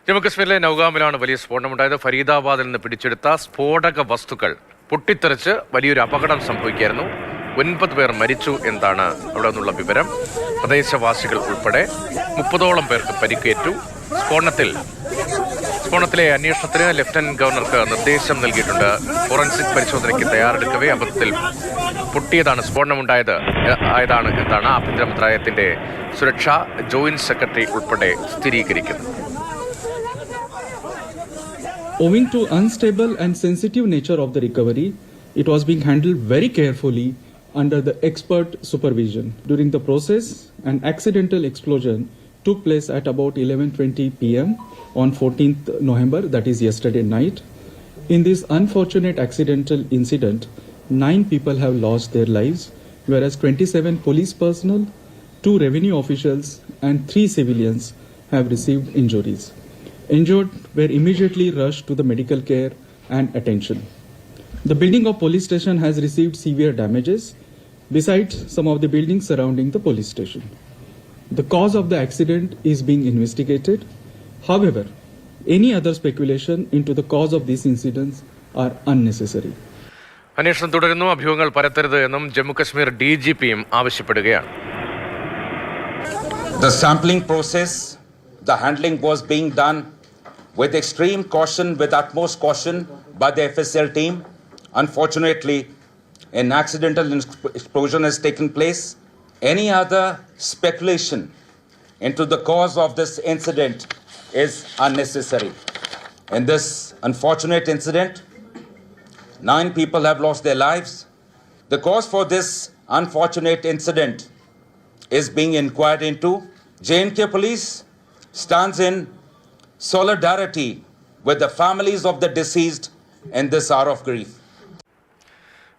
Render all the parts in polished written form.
ജമ്മുകശ്മീരിലെ നൗഗാമിലാണ് വലിയ സ്ഫോടനമുണ്ടായത്. ഫരീദാബാദിൽ നിന്ന് പിടിച്ചെടുത്ത സ്ഫോടക വസ്തുക്കൾ പൊട്ടിത്തെറിച്ച് വലിയൊരു അപകടം സംഭവിക്കുകയായിരുന്നു. 9 പേർ മരിച്ചു എന്നാണ് അവിടെ നിന്നുള്ള വിവരം. പ്രദേശവാസികൾ ഉൾപ്പെടെ 30ഓളം പേർക്ക് പരിക്കേറ്റു. സ്ഫോടനത്തിലെ അന്വേഷണത്തിന് ലഫ്റ്റനന്റ് ഗവർണർക്ക് നിർദ്ദേശം നൽകിയിട്ടുണ്ട്. ഫോറൻസിക് പരിശോധനയ്ക്ക് തയ്യാറെടുക്കവേ അബദ്ധത്തിൽ പൊട്ടിയതാണ് ആയതാണ് എന്നാണ് ആഭ്യന്തര മന്ത്രാലയത്തിന്റെ സുരക്ഷാ ജോയിന്റ് സെക്രട്ടറി ഉൾപ്പെടെ സ്ഥിരീകരിക്കുന്നത്. Owing to unstable and sensitive nature of the recovery, it was being handled very carefully under the expert supervision. During the process, an accidental explosion took place at about 11:20 p.m. on 14th November, that is yesterday night. In this unfortunate accidental incident, 9 people have lost their lives, whereas 27 police personnel, 2 revenue officials and 3 civilians have received injuries. Injured were immediately rushed to the medical care and attention. The building of police station has received severe damages, besides some of the buildings surrounding the police station. The cause of the accident is being investigated. However, any other speculation into the cause of these incidents are unnecessary. അന്വേഷണം തുടരുന്നു. അഭ്യൂഹങ്ങൾ പരത്തരുത് എന്നും ജമ്മുകശ്മീർ DGPയും ആവശ്യപ്പെടുകയാണ്. The sampling process, the handling was being done with extreme caution, with utmost caution by the FSL team. Unfortunately, an accidental explosion has taken place. Any other speculation into the cause of this incident is unnecessary. In this unfortunate incident, 9 people have lost their lives. The cause for this unfortunate incident is being inquired into. J&K police stands in solidarity with the families of the deceased in this hour of grief.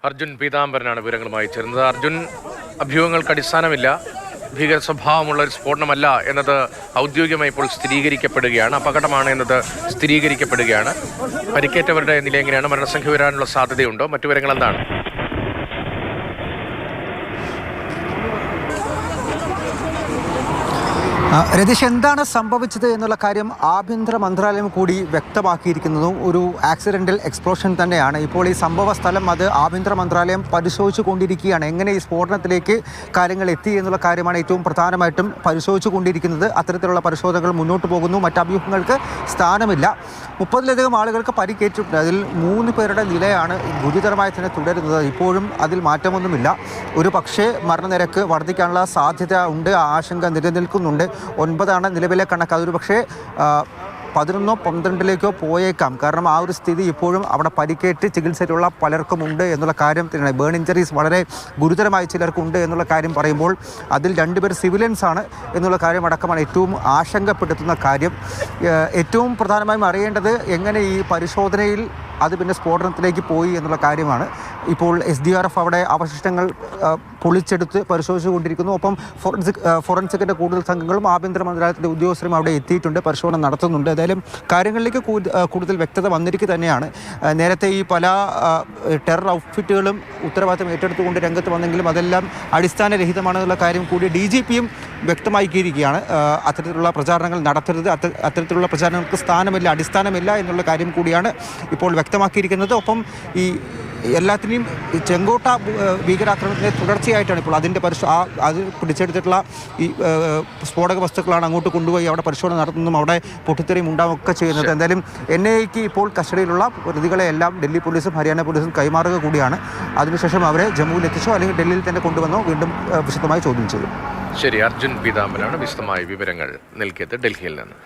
Arjun പീതാംബരനാണ് വിവരങ്ങളുമായി ചേർന്നത്. അർജുൻ, അഭ്യൂഹങ്ങൾക്ക് അടിസ്ഥാനമില്ല, ഭീകര സ്വഭാവമുള്ള ഒരു സ്ഫോടനമല്ല എന്നത് ഔദ്യോഗികമായി ഇപ്പോൾ സ്ഥിരീകരിക്കപ്പെടുകയാണ്. അപകടമാണ് എന്നത് സ്ഥിരീകരിക്കപ്പെടുകയാണ്. പരിക്കേറ്റവരുടെ നില എങ്ങനെയാണ്? മരണസംഖ്യ വരാനുള്ള സാധ്യതയുണ്ടോ? മറ്റു വിവരങ്ങൾ എന്താണ്? രതീഷ്, എന്താണ് സംഭവിച്ചത് എന്നുള്ള കാര്യം ആഭ്യന്തര മന്ത്രാലയം കൂടി വ്യക്തമാക്കിയിരിക്കുന്നതും ഒരു ആക്സിഡൻ്റൽ എക്സ്പ്ലോഷൻ തന്നെയാണ്. ഇപ്പോൾ ഈ സംഭവ സ്ഥലം അത് ആഭ്യന്തര മന്ത്രാലയം പരിശോധിച്ചു കൊണ്ടിരിക്കുകയാണ്. എങ്ങനെ ഈ സ്ഫോടനത്തിലേക്ക് കാര്യങ്ങൾ എത്തി എന്നുള്ള കാര്യമാണ് ഏറ്റവും പ്രധാനമായിട്ടും പരിശോധിച്ചു കൊണ്ടിരിക്കുന്നത്. അത്തരത്തിലുള്ള പരിശോധനകൾ മുന്നോട്ട് പോകുന്നു. മറ്റ് അഭ്യൂഹങ്ങൾക്ക് സ്ഥാനമില്ല. 30ലധികം ആളുകൾക്ക് പരിക്കേറ്റിട്ടുണ്ട്. അതിൽ 3 പേരുടെ നിലയാണ് ഗുരുതരമായി തന്നെ തുടരുന്നത്. ഇപ്പോഴും അതിൽ മാറ്റമൊന്നുമില്ല. ഒരു പക്ഷേ മരണനിരക്ക് വർദ്ധിക്കാനുള്ള സാധ്യത ഉണ്ട്, ആശങ്ക നിലനിൽക്കുന്നുണ്ട്. 9 നിലവിലെ കണക്ക്. അതൊരു പക്ഷേ 11 12 പോയേക്കാം. കാരണം ആ ഒരു സ്ഥിതി ഇപ്പോഴും അവിടെ പരിക്കേറ്റ് ചികിത്സയിലുള്ള പലർക്കും ഉണ്ട് എന്നുള്ള കാര്യം തന്നെയാണ്. ബേൺ ഇഞ്ചറീസ് വളരെ ഗുരുതരമായി ചിലർക്കുണ്ട് എന്നുള്ള കാര്യം പറയുമ്പോൾ അതിൽ 2 പേർ സിവിലിയൻസ് ആണ് എന്നുള്ള കാര്യം അടക്കമാണ് ഏറ്റവും ആശങ്കപ്പെടുത്തുന്ന കാര്യം. ഏറ്റവും പ്രധാനമായും അറിയേണ്ടത് എങ്ങനെ ഈ പരിശോധനയിൽ അത് പിന്നെ സ്ഫോടനത്തിലേക്ക് പോയി എന്നുള്ള കാര്യമാണ്. ഇപ്പോൾ SDRF അവിടെ അവശിഷ്ടങ്ങൾ പൊളിച്ചെടുത്ത് പരിശോധിച്ചു കൊണ്ടിരിക്കുന്നു. ഒപ്പം ഫോറൻസിക്കിൻ്റെ കൂടുതൽ സംഘങ്ങളും ആഭ്യന്തര മന്ത്രാലയത്തിൻ്റെ ഉദ്യോഗസ്ഥരും അവിടെ എത്തിയിട്ടുണ്ട്, പരിശോധന നടത്തുന്നുണ്ട്. ഏതായാലും കാര്യങ്ങളിലേക്ക് കൂടുതൽ വ്യക്തത വന്നിരിക്കുക തന്നെയാണ്. നേരത്തെ ഈ പല ടെറർ ഔട്ട്ഫിറ്റുകളും ഉത്തരവാദിത്തം ഏറ്റെടുത്തുകൊണ്ട് രംഗത്ത് വന്നെങ്കിലും അതെല്ലാം അടിസ്ഥാനരഹിതമാണെന്നുള്ള കാര്യം കൂടി DGPയും വ്യക്തമാക്കിയിരിക്കുകയാണ്. അത്തരത്തിലുള്ള പ്രചാരണങ്ങൾ നടത്തരുത്, അത്തരത്തിലുള്ള പ്രചാരണങ്ങൾക്ക് സ്ഥാനമില്ല, അടിസ്ഥാനമില്ല എന്നുള്ള കാര്യം കൂടിയാണ് ഇപ്പോൾ വ്യക്തമാക്കിയിരിക്കുന്നത്. ഒപ്പം ഈ എല്ലാത്തിനെയും ചെങ്കോട്ട ഭീകരാക്രമണത്തിൻ്റെ തുടർച്ചയായിട്ടാണ് ഇപ്പോൾ അതിൻ്റെ അത് പിടിച്ചെടുത്തിട്ടുള്ള ഈ സ്ഫോടക വസ്തുക്കളാണ് അങ്ങോട്ട് കൊണ്ടുപോയി അവിടെ പരിശോധന നടത്തുന്നതും അവിടെ പൊട്ടിത്തെറിയും ഉണ്ടാവുകയൊക്കെ ചെയ്യുന്നത്. എന്തായാലും NIAക്ക് ഇപ്പോൾ കസ്റ്റഡിയിലുള്ള പ്രതികളെ എല്ലാം ഡൽഹി പോലീസും ഹരിയാന പോലീസും കൈമാറുക കൂടിയാണ്. അതിനുശേഷം അവരെ ജമ്മുവിൽ എത്തിച്ചോ അല്ലെങ്കിൽ ഡൽഹിയിൽ തന്നെ കൊണ്ടുവന്നോ വീണ്ടും വിശദമായി ചോദ്യം ചെയ്യും. ശരി, അർജുൻ പീതാംബരനാണ് വിശദമായ വിവരങ്ങൾ നൽകിയത് ഡൽഹിയിൽ നിന്ന്.